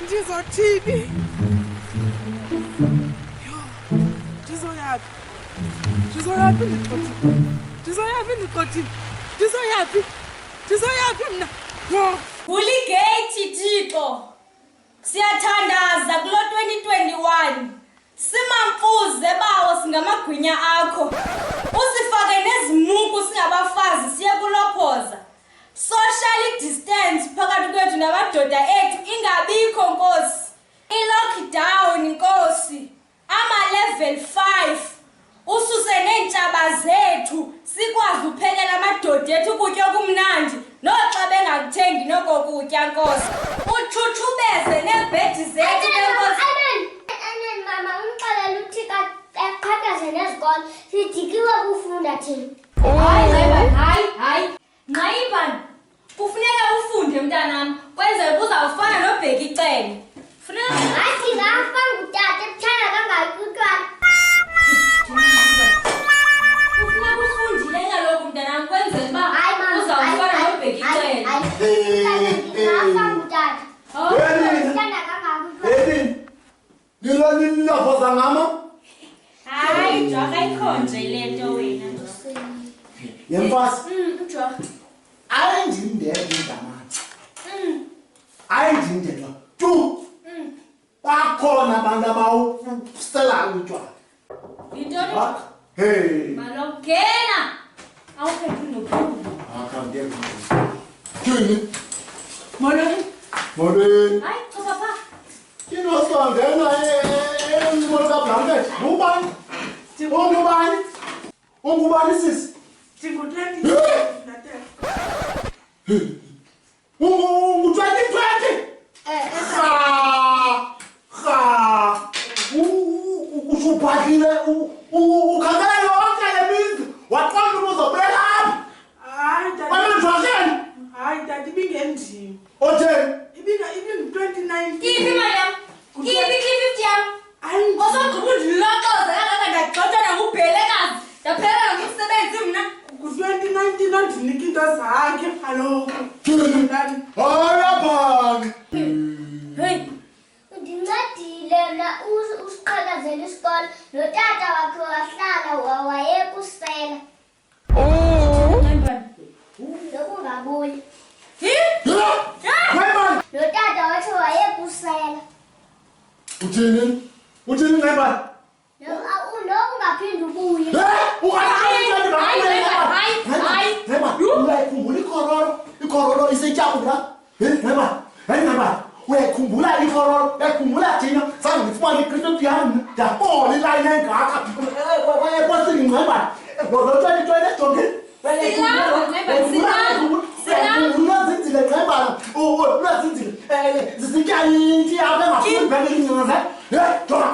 Ndizothini? Ndizoyaphi mna? Vuligate Thixo. Siyathandaza kulo 2021. Simamfuze bawo singamagwinya akho. Usifake nezimuku singabafazi siye kulophoza. Social distance phakathi kwethu namadoda ethu ingabikho Nkosi. I-lockdown Nkosi. Ama-level 5. Ususe neentshaba zethu sikwazi uphekela amadoda ethu ukutya okumnandi noxa bengakuthengi noko kutya Nkosi. Uthuthubeze neebhedi zethu Nkosi. Amen mama umxelela uthi aqhakaze nezikolo sidikiwe kufunda thina. Hayi. Nqayibani. Kufuneka ufunde mntanami. Kwenzela uzawufana nobheki icele. Funeka Hayi ngafa ngutata ebuthanda kangaka utwana. Kufuneka ufundile kaloku mntanami kwenzela uba uzawufana nobheki icele. Ngafa ngutata. Ebuthanda kangaka utwana. Nilani laphoza ngama? Hayi, jwaka ikhonje le nto wena. Yemfasi. Jwaka. Ayindindele indamani. Ayindindele tu. Bakhona abantu abawusela utshwala. Yintoni? Hey. Malongena. Awuphethe nokukhulu. Akamdeke. Yini? Molweni. Molweni. Hayi, choka pha. Inosongena emolo kaBlanket. Ubani? Ungubani sisi? Ndingu-20. Ungu-2020? Usubhadlile ukhangela yonke le mizi waqonda uba uzobuyela apha. Wemandwakeni? Hayi tata ibingendim. Otheni? Ibingu-2019. Iphi imali yam? Iphi i-50 yam? Osogqiba undilotoza kangaka ndagxothwa nangubhelekazi. Ndaphelelwa ngumsebenzi mna. Ku-2019 ondinika into zakhe kaloku. Hayi Hey. Undincedile na usiqhakazela isikolo notata wakhe wahlala wayekusela. Nokungabuyi. Notata wakhe wayekusela. Uthini ngayibani? Nokungaphinde ubuye. Uyayikhumbula ikorolo isetyabula? Uyayikhumbula ikorolo? Uyayikhumbula thina zange ndifumane ikristu yam ndabona ilayini engaka kwesini ngcebani ngo-2020 ejongeni unazinzile ngcebana unazinzile zisitya inti apha engafuni bheke inyanga jonga